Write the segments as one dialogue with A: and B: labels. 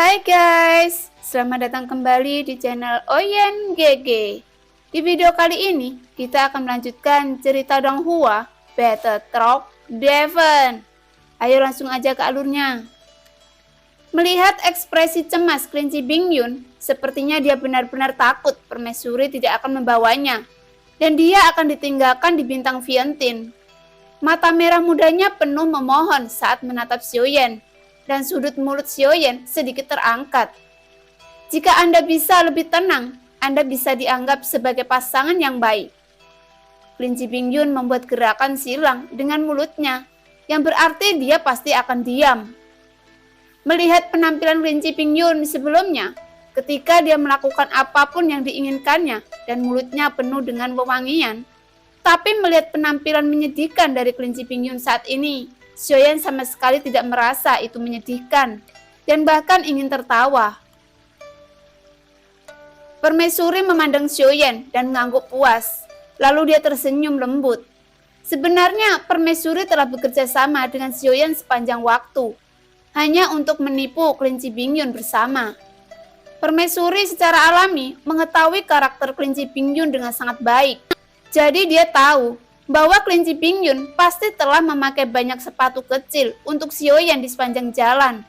A: Hai guys, selamat datang kembali di channel Oyen GG. Di video kali ini, kita akan melanjutkan cerita Donghua, Battle Truck Devon. Ayo langsung aja ke alurnya. Melihat ekspresi cemas kelinci Bingyun, sepertinya dia benar-benar takut permaisuri tidak akan membawanya, dan dia akan ditinggalkan di bintang Viantin. Mata merah mudanya penuh memohon saat menatap Xiaoyan, dan sudut mulut Xiaoyan sedikit terangkat. Jika Anda bisa lebih tenang, Anda bisa dianggap sebagai pasangan yang baik. Kelinci Bingyun membuat gerakan silang dengan mulutnya, yang berarti dia pasti akan diam. Melihat penampilan kelinci Bingyun sebelumnya, ketika dia melakukan apapun yang diinginkannya dan mulutnya penuh dengan wewangian, tapi melihat penampilan menyedihkan dari kelinci Bingyun saat ini, Xiaoyan sama sekali tidak merasa itu menyedihkan dan bahkan ingin tertawa. Permaisuri memandang Xiaoyan dan mengangguk puas, lalu dia tersenyum lembut. Sebenarnya permaisuri telah bekerja sama dengan Xiaoyan sepanjang waktu, hanya untuk menipu kelinci Bingyun bersama. Permaisuri secara alami mengetahui karakter kelinci Bingyun dengan sangat baik. Jadi dia tahu bahwa kelinci Bingyun pasti telah memakai banyak sepatu kecil untuk Xiaoyan di sepanjang jalan.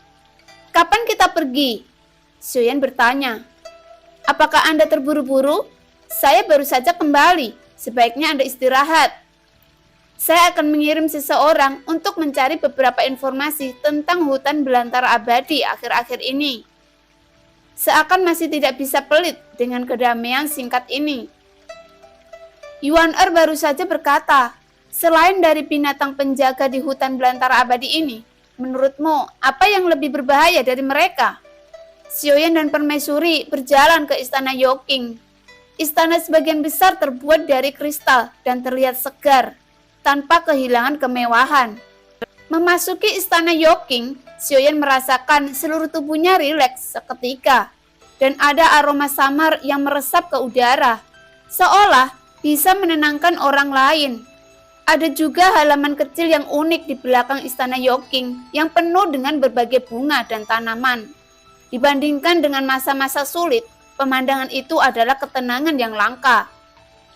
A: Kapan kita pergi? Xiaoyan bertanya. Apakah Anda terburu-buru? Saya baru saja kembali. Sebaiknya Anda istirahat. Saya akan mengirim seseorang untuk mencari beberapa informasi tentang hutan belantara abadi akhir-akhir ini. Seakan masih tidak bisa pelit dengan kedamaian singkat ini. Yuan baru saja berkata, selain dari binatang penjaga di hutan belantara abadi ini, menurutmu apa yang lebih berbahaya dari mereka? Xiaoyan dan permaisuri berjalan ke istana Yoking. Istana sebagian besar terbuat dari kristal dan terlihat segar, tanpa kehilangan kemewahan. Memasuki istana Yoking, Xiaoyan merasakan seluruh tubuhnya rileks seketika, dan ada aroma samar yang meresap ke udara, seolah bisa menenangkan orang lain. Ada juga halaman kecil yang unik di belakang istana Yoking yang penuh dengan berbagai bunga dan tanaman. Dibandingkan dengan masa-masa sulit, pemandangan itu adalah ketenangan yang langka.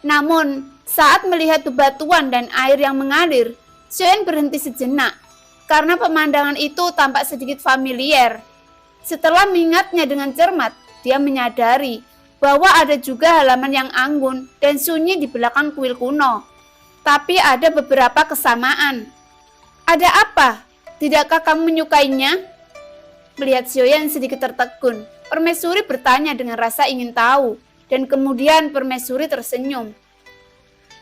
A: Namun, saat melihat bebatuan dan air yang mengalir, Xiaoyan berhenti sejenak karena pemandangan itu tampak sedikit familiar. Setelah mengingatnya dengan cermat, dia menyadari bahwa ada juga halaman yang anggun dan sunyi di belakang kuil kuno. Tapi ada beberapa kesamaan. Ada apa? Tidakkah kamu menyukainya? Melihat Xiaoyan sedikit tertegun, permaisuri bertanya dengan rasa ingin tahu, dan kemudian permaisuri tersenyum.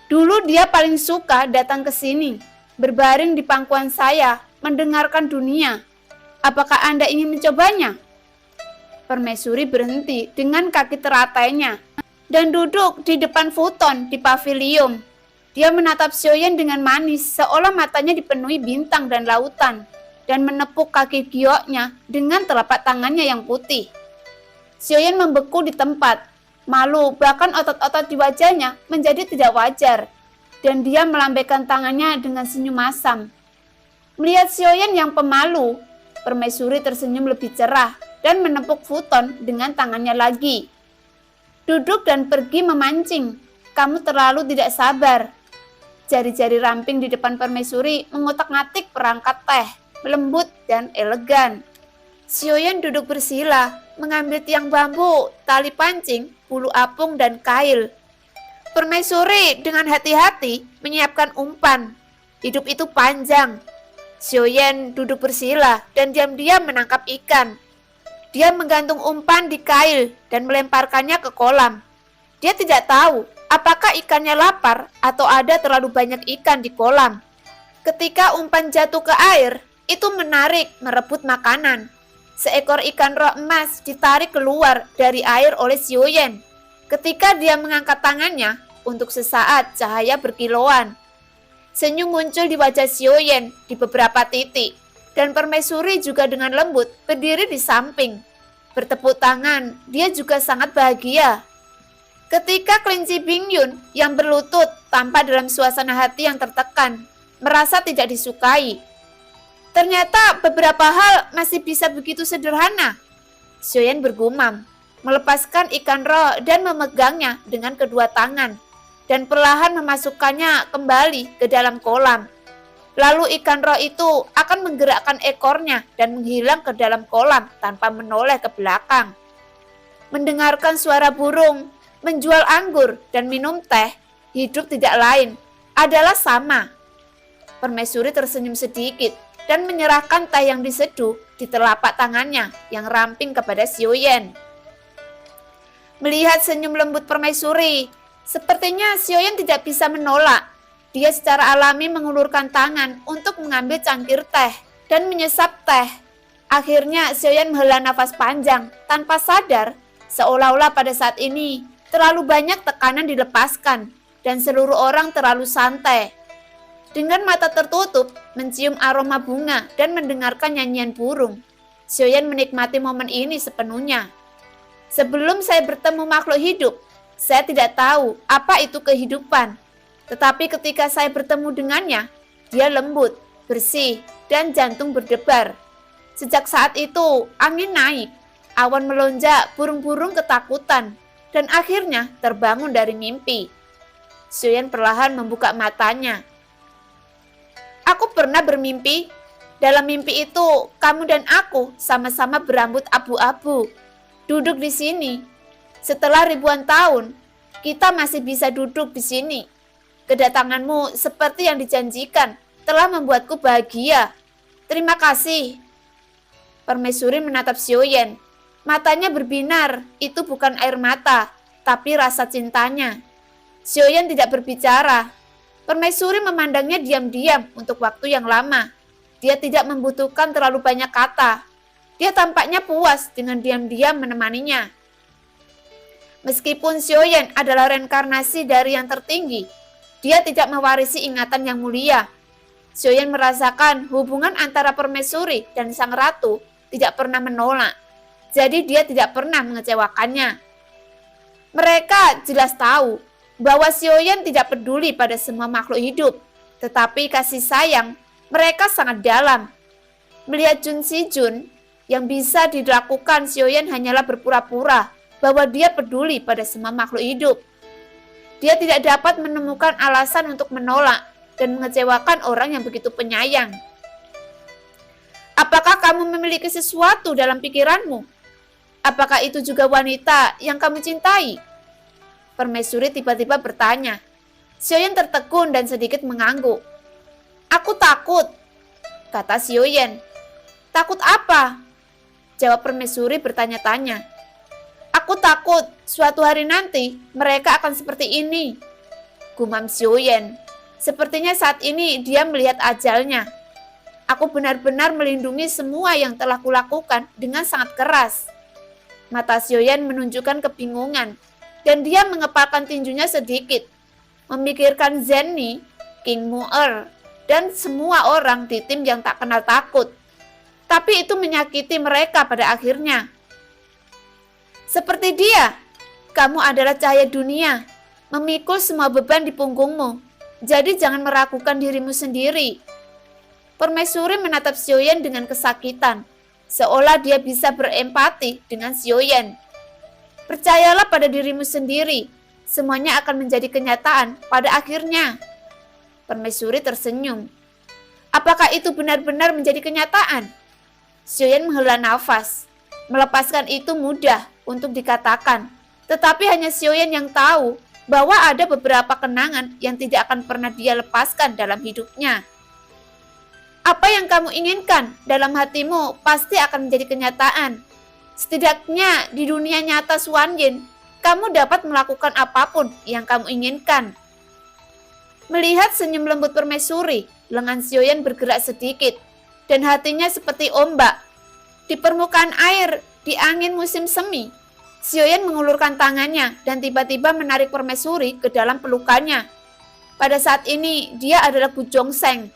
A: Dulu dia paling suka datang ke sini, berbaring di pangkuan saya, mendengarkan dunia. Apakah Anda ingin mencobanya? Permaisuri berhenti dengan kaki teratainya dan duduk di depan futon di pavilion. Dia menatap Xiaoyan dengan manis, seolah matanya dipenuhi bintang dan lautan, dan menepuk kaki gioknya dengan telapak tangannya yang putih. Xiaoyan membeku di tempat, malu bahkan otot-otot di wajahnya menjadi tidak wajar, dan dia melambaikan tangannya dengan senyum masam. Melihat Xiaoyan yang pemalu, permaisuri tersenyum lebih cerah dan menepuk futon dengan tangannya lagi. Duduk dan pergi memancing, kamu terlalu tidak sabar. Jari-jari ramping di depan permaisuri mengotak-ngatik perangkat teh, lembut dan elegan. Xiaoyan duduk bersila, mengambil tiang bambu, tali pancing, bulu apung dan kail. Permaisuri dengan hati-hati menyiapkan umpan. Hidup itu panjang. Xiaoyan duduk bersila dan diam-diam menangkap ikan. Dia menggantung umpan di kail dan melemparkannya ke kolam. Dia tidak tahu apakah ikannya lapar atau ada terlalu banyak ikan di kolam. Ketika umpan jatuh ke air, itu menarik merebut makanan. Seekor ikan roh emas ditarik keluar dari air oleh Xiaoyan. Ketika dia mengangkat tangannya, untuk sesaat cahaya berkilauan. Senyum muncul di wajah Xiaoyan di beberapa titik. Dan permaisuri juga dengan lembut berdiri di samping. Bertepuk tangan, dia juga sangat bahagia. Ketika kelinci Bingyun yang berlutut tampak dalam suasana hati yang tertekan, merasa tidak disukai. Ternyata beberapa hal masih bisa begitu sederhana. Xiaoyan bergumam, melepaskan ikan roh dan memegangnya dengan kedua tangan, dan perlahan memasukkannya kembali ke dalam kolam. Lalu ikan roh itu akan menggerakkan ekornya dan menghilang ke dalam kolam tanpa menoleh ke belakang. Mendengarkan suara burung, menjual anggur, dan minum teh, hidup tidak lain adalah sama. Permaisuri tersenyum sedikit dan menyerahkan teh yang diseduh di telapak tangannya yang ramping kepada Xiaoyan. Melihat senyum lembut permaisuri, sepertinya Xiaoyan tidak bisa menolak. Dia secara alami mengulurkan tangan untuk mengambil cangkir teh dan menyesap teh. Akhirnya Xiaoyan menghela nafas panjang tanpa sadar, seolah-olah pada saat ini terlalu banyak tekanan dilepaskan dan seluruh orang terlalu santai. Dengan mata tertutup, mencium aroma bunga dan mendengarkan nyanyian burung, Xiaoyan menikmati momen ini sepenuhnya. Sebelum saya bertemu makhluk hidup, saya tidak tahu apa itu kehidupan. Tetapi ketika saya bertemu dengannya, dia lembut, bersih, dan jantung berdebar. Sejak saat itu, angin naik, awan melonjak, burung-burung ketakutan, dan akhirnya terbangun dari mimpi. Xiaoyan perlahan membuka matanya. Aku pernah bermimpi. Dalam mimpi itu, kamu dan aku sama-sama berambut abu-abu. Duduk di sini. Setelah ribuan tahun, kita masih bisa duduk di sini. Kedatanganmu seperti yang dijanjikan telah membuatku bahagia. Terima kasih. Permaisuri menatap Xiaoyan. Matanya berbinar, itu bukan air mata, tapi rasa cintanya. Xiaoyan tidak berbicara. Permaisuri memandangnya diam-diam untuk waktu yang lama. Dia tidak membutuhkan terlalu banyak kata. Dia tampaknya puas dengan diam-diam menemaninya. Meskipun Xiaoyan adalah reinkarnasi dari yang tertinggi, dia tidak mewarisi ingatan yang mulia. Xiaoyan merasakan hubungan antara permaisuri dan sang ratu tidak pernah menolak. Jadi dia tidak pernah mengecewakannya. Mereka jelas tahu bahwa Xiaoyan tidak peduli pada semua makhluk hidup, tetapi kasih sayang mereka sangat dalam. Melihat Jun Si Jun, yang bisa dilakukan Xiaoyan hanyalah berpura-pura bahwa dia peduli pada semua makhluk hidup. Dia tidak dapat menemukan alasan untuk menolak dan mengecewakan orang yang begitu penyayang. Apakah kamu memiliki sesuatu dalam pikiranmu? Apakah itu juga wanita yang kamu cintai? Permaisuri tiba-tiba bertanya. Xiaoyan tertegun dan sedikit mengangguk. Aku takut, kata Xiaoyan. Takut apa? Jawab permaisuri bertanya-tanya. Aku takut suatu hari nanti mereka akan seperti ini, gumam Xiaoyan. Sepertinya saat ini dia melihat ajalnya. Aku benar-benar melindungi semua yang telah kulakukan dengan sangat keras. Mata Xiaoyan menunjukkan kebingungan, dan dia mengepalkan tinjunya sedikit, memikirkan Zenny, King Mu'er, dan semua orang di tim yang tak kenal takut. Tapi itu menyakiti mereka pada akhirnya. Seperti dia, kamu adalah cahaya dunia, memikul semua beban di punggungmu. Jadi jangan meragukan dirimu sendiri. Permaisuri menatap Xiaoyan dengan kesakitan, seolah dia bisa berempati dengan Xiaoyan. Percayalah pada dirimu sendiri, semuanya akan menjadi kenyataan pada akhirnya. Permaisuri tersenyum. Apakah itu benar-benar menjadi kenyataan? Xiaoyan menghela nafas. Melepaskan itu mudah untuk dikatakan, tetapi hanya Xiaoyan yang tahu bahwa ada beberapa kenangan yang tidak akan pernah dia lepaskan dalam hidupnya. Apa yang kamu inginkan dalam hatimu pasti akan menjadi kenyataan. Setidaknya di dunia nyata Xuanyin, kamu dapat melakukan apapun yang kamu inginkan. Melihat senyum lembut permaisuri, lengan Xiaoyan bergerak sedikit, dan hatinya seperti ombak. Di permukaan air, di angin musim semi, Xiaoyan mengulurkan tangannya dan tiba-tiba menarik permaisuri ke dalam pelukannya. Pada saat ini, dia adalah Gu Zhongsheng.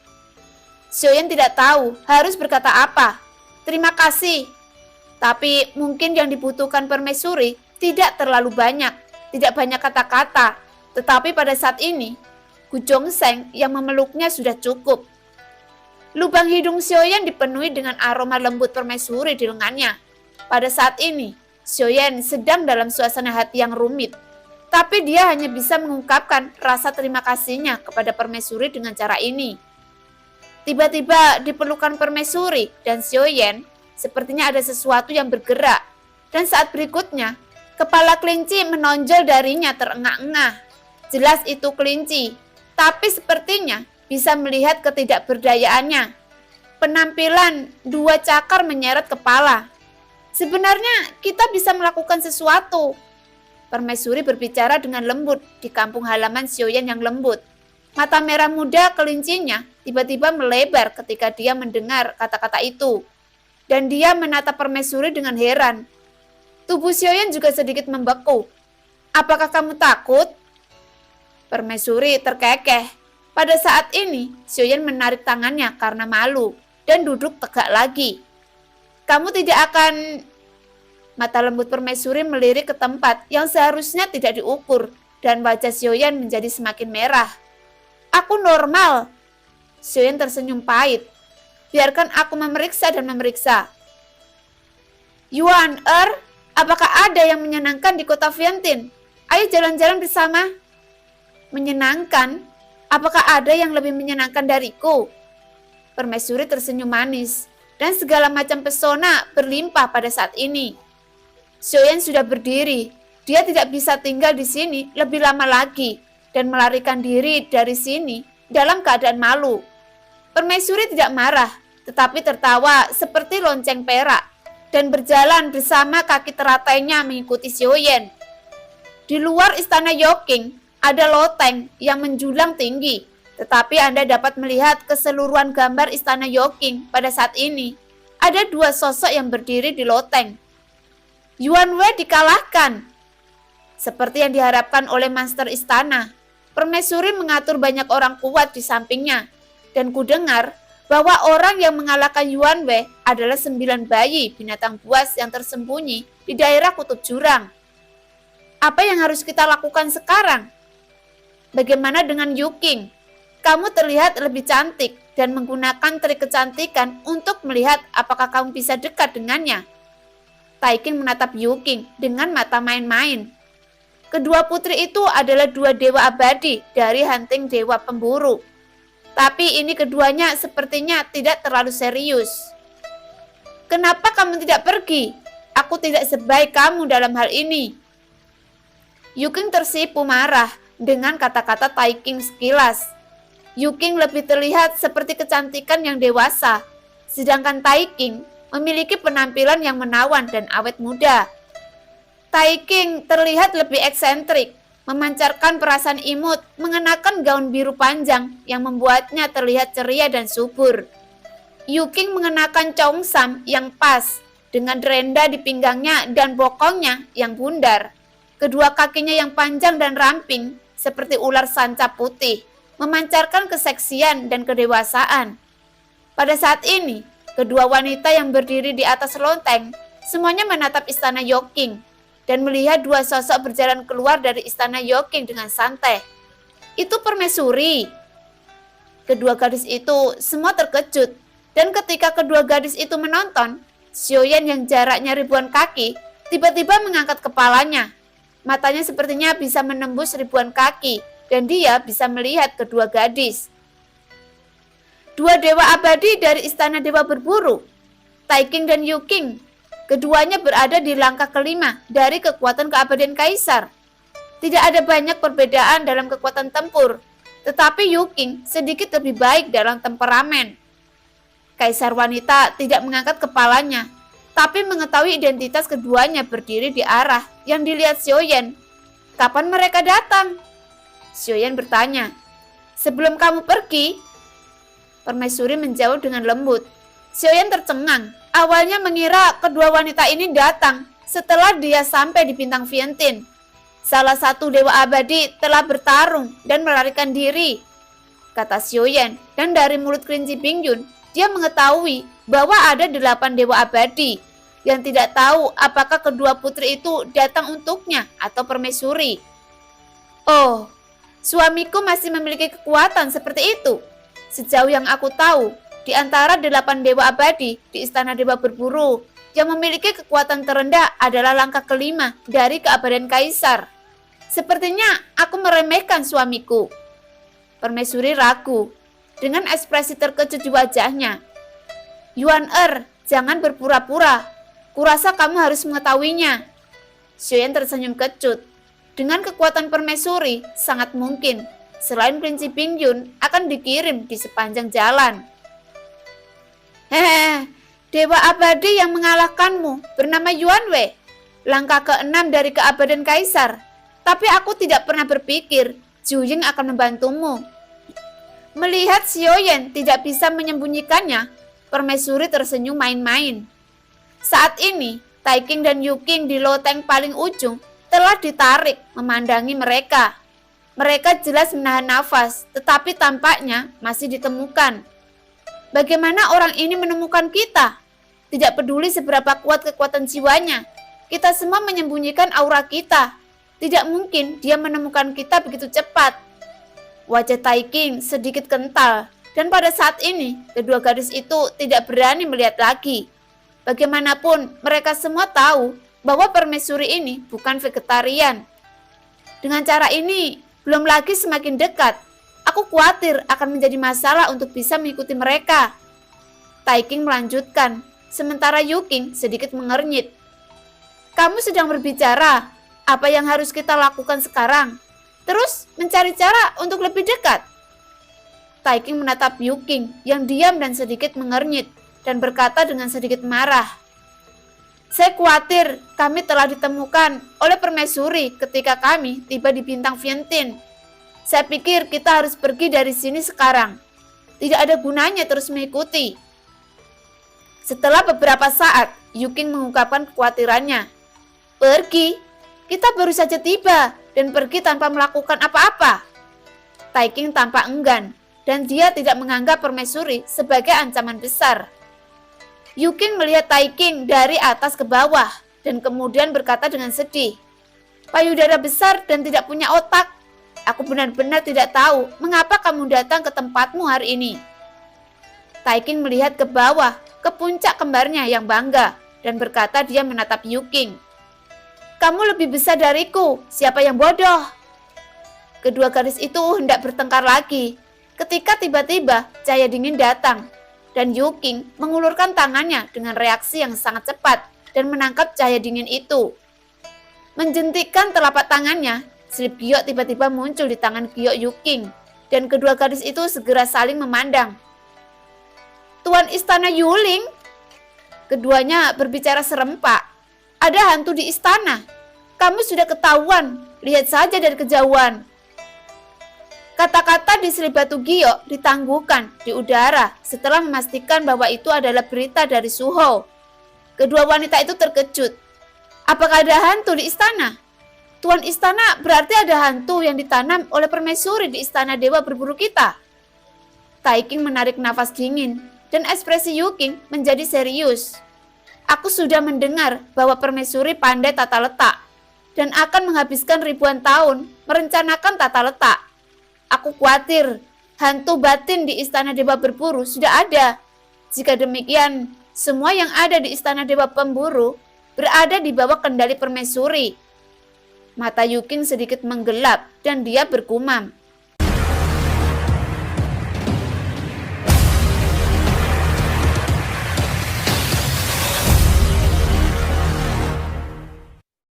A: Xiaoyan tidak tahu harus berkata apa. Terima kasih. Tapi mungkin yang dibutuhkan permaisuri tidak terlalu banyak, tidak banyak kata-kata. Tetapi pada saat ini, Gu Zhongsheng yang memeluknya sudah cukup. Lubang hidung Xiaoyan dipenuhi dengan aroma lembut permaisuri di lengannya. Pada saat ini, Xiaoyan sedang dalam suasana hati yang rumit. Tapi dia hanya bisa mengungkapkan rasa terima kasihnya kepada permaisuri dengan cara ini. Tiba-tiba di pelukan permaisuri dan Xiaoyan, sepertinya ada sesuatu yang bergerak. Dan saat berikutnya, kepala kelinci menonjol darinya terengah-engah. Jelas itu kelinci, tapi sepertinya bisa melihat ketidakberdayaannya. Penampilan dua cakar menyeret kepala. Sebenarnya kita bisa melakukan sesuatu. Permaisuri berbicara dengan lembut di kampung halaman Xiaoyan yang lembut. Mata merah muda kelincinya tiba-tiba melebar ketika dia mendengar kata-kata itu. Dan dia menatap permaisuri dengan heran. Tubuh Xiaoyan juga sedikit membeku. Apakah kamu takut? Permaisuri terkekeh. Pada saat ini, Xiaoyan menarik tangannya karena malu dan duduk tegak lagi. Kamu tidak akan... Mata lembut permaisuri melirik ke tempat yang seharusnya tidak diukur dan wajah Xiaoyan menjadi semakin merah. Aku normal. Xiaoyan tersenyum pahit. Biarkan aku memeriksa dan memeriksa. Yuan apakah ada yang menyenangkan di kota Vientiane? Ayo jalan-jalan bersama. Menyenangkan? Apakah ada yang lebih menyenangkan dariku? Permaisuri tersenyum manis dan segala macam pesona berlimpah pada saat ini. Xiaoyan sudah berdiri. Dia tidak bisa tinggal di sini lebih lama lagi dan melarikan diri dari sini dalam keadaan malu. Permaisuri tidak marah, tetapi tertawa seperti lonceng perak dan berjalan bersama kaki teratainya mengikuti Xiaoyan. Di luar istana Yoking ada loteng yang menjulang tinggi, tetapi Anda dapat melihat keseluruhan gambar istana Yoking pada saat ini. Ada dua sosok yang berdiri di loteng. Yuan Wei dikalahkan. Seperti yang diharapkan oleh master istana, permaisuri mengatur banyak orang kuat di sampingnya. Dan kudengar bahwa orang yang mengalahkan Yuan Wei adalah 9 bayi binatang buas yang tersembunyi di daerah kutub jurang. Apa yang harus kita lakukan sekarang? Bagaimana dengan Yuking? Kamu terlihat lebih cantik dan menggunakan trik kecantikan untuk melihat apakah kamu bisa dekat dengannya. Taiking menatap Yuking dengan mata main-main. Kedua putri itu adalah dua dewa abadi dari hunting dewa pemburu. Tapi ini keduanya sepertinya tidak terlalu serius. Kenapa kamu tidak pergi? Aku tidak sebaik kamu dalam hal ini. Yuking tersipu marah dengan kata-kata Taiking sekilas. Yuking lebih terlihat seperti kecantikan yang dewasa, sedangkan Taiking memiliki penampilan yang menawan dan awet muda. Taiking terlihat lebih eksentrik, memancarkan perasaan imut, mengenakan gaun biru panjang yang membuatnya terlihat ceria dan subur. Yuking mengenakan chongsam yang pas, dengan renda di pinggangnya dan bokongnya yang bundar. Kedua kakinya yang panjang dan ramping, seperti ular sanca putih, memancarkan keseksian dan kedewasaan. Pada saat ini, kedua wanita yang berdiri di atas loteng semuanya menatap istana Yoking dan melihat dua sosok berjalan keluar dari istana Yoking dengan santai. Itu permaisuri. Kedua gadis itu semua terkejut dan ketika kedua gadis itu menonton, Xiaoyan yang jaraknya ribuan kaki tiba-tiba mengangkat kepalanya. Matanya sepertinya bisa menembus ribuan kaki dan dia bisa melihat kedua gadis. Dua dewa abadi dari istana dewa berburu, Taiking dan Yuking. Keduanya berada di langkah kelima dari kekuatan keabadian kaisar. Tidak ada banyak perbedaan dalam kekuatan tempur, tetapi Yuking sedikit lebih baik dalam temperamen. Kaisar wanita tidak mengangkat kepalanya, tapi mengetahui identitas keduanya berdiri di arah yang dilihat Xiaoyan. Kapan mereka datang? Xiaoyan bertanya. Sebelum kamu pergi, permaisuri menjawab dengan lembut. Xiaoyan tercengang. Awalnya mengira kedua wanita ini datang setelah dia sampai di bintang Vientiane. Salah satu dewa abadi telah bertarung dan melarikan diri, kata Xiaoyan. Dan dari mulut kelinci Bingyun, dia mengetahui bahwa ada 8 dewa abadi yang tidak tahu apakah kedua putri itu datang untuknya atau permaisuri. Oh, suamiku masih memiliki kekuatan seperti itu. Sejauh yang aku tahu, di antara 8 dewa abadi di istana dewa berburu, yang memiliki kekuatan terendah adalah langkah kelima dari keabadian kaisar. Sepertinya aku meremehkan suamiku. Permaisuri ragu, dengan ekspresi terkejut di wajahnya. Yuan jangan berpura-pura. Kurasa kamu harus mengetahuinya. Xiaoyan tersenyum kecut. Dengan kekuatan permaisuri, sangat mungkin selain Prinsip Bingyun akan dikirim di sepanjang jalan. Hehehe, dewa abadi yang mengalahkanmu bernama Yuanwei, langkah ke-6 dari keabadian kaisar. Tapi aku tidak pernah berpikir Zhu Ying akan membantumu. Melihat Xiaoyan tidak bisa menyembunyikannya, permaisuri tersenyum main-main. Saat ini, Taiking dan Yuking di loteng paling ujung telah ditarik memandangi mereka. Mereka jelas menahan nafas, tetapi tampaknya masih ditemukan. Bagaimana orang ini menemukan kita? Tidak peduli seberapa kuat kekuatan jiwanya, kita semua menyembunyikan aura kita. Tidak mungkin dia menemukan kita begitu cepat. Wajah Taiking sedikit kental, dan pada saat ini kedua gadis itu tidak berani melihat lagi. Bagaimanapun mereka semua tahu bahwa permaisuri ini bukan vegetarian. Dengan cara ini, belum lagi semakin dekat. Aku khawatir akan menjadi masalah untuk bisa mengikuti mereka. Taiking melanjutkan, sementara Yuking sedikit mengernyit. Kamu sedang berbicara. Apa yang harus kita lakukan sekarang? Terus mencari cara untuk lebih dekat. Taiking menatap Yuking yang diam dan sedikit mengernyit dan berkata dengan sedikit marah. Saya khawatir kami telah ditemukan oleh permaisuri ketika kami tiba di bintang Vientiane. Saya pikir kita harus pergi dari sini sekarang. Tidak ada gunanya terus mengikuti. Setelah beberapa saat, Yuking mengungkapkan kekhawatirannya. Pergi? Kita baru saja tiba dan pergi tanpa melakukan apa-apa. Taiking tampak enggan dan dia tidak menganggap permaisuri sebagai ancaman besar. Yuking melihat Taiking dari atas ke bawah dan kemudian berkata dengan sedih. Payudara besar dan tidak punya otak. Aku benar-benar tidak tahu mengapa kamu datang ke tempatmu hari ini. Taiking melihat ke bawah, ke puncak kembarnya yang bangga dan berkata dia menatap Yuking. Kamu lebih besar dariku, siapa yang bodoh? Kedua gadis itu hendak bertengkar lagi, ketika tiba-tiba cahaya dingin datang, dan Yuking mengulurkan tangannya dengan reaksi yang sangat cepat dan menangkap cahaya dingin itu. Menjentikkan telapak tangannya, selip giok tiba-tiba muncul di tangan giok Yuking, dan kedua gadis itu segera saling memandang. Tuan Istana Yuling? Keduanya berbicara serempak. Ada hantu di istana. Kamu sudah ketahuan. Lihat saja dari kejauhan. Kata-kata di selip batu giok ditangguhkan di udara setelah memastikan bahwa itu adalah berita dari Suho. Kedua wanita itu terkejut. Apakah ada hantu di istana? Tuan istana berarti ada hantu yang ditanam oleh permaisuri di istana dewa berburu kita. Taiking menarik nafas dingin dan ekspresi Yuking menjadi serius. Aku sudah mendengar bahwa permaisuri pandai tata letak dan akan menghabiskan ribuan tahun merencanakan tata letak. Aku khawatir hantu batin di istana dewa berburu sudah ada. Jika demikian, semua yang ada di istana dewa pemburu berada di bawah kendali permaisuri. Mata Yuking sedikit menggelap dan dia bergumam.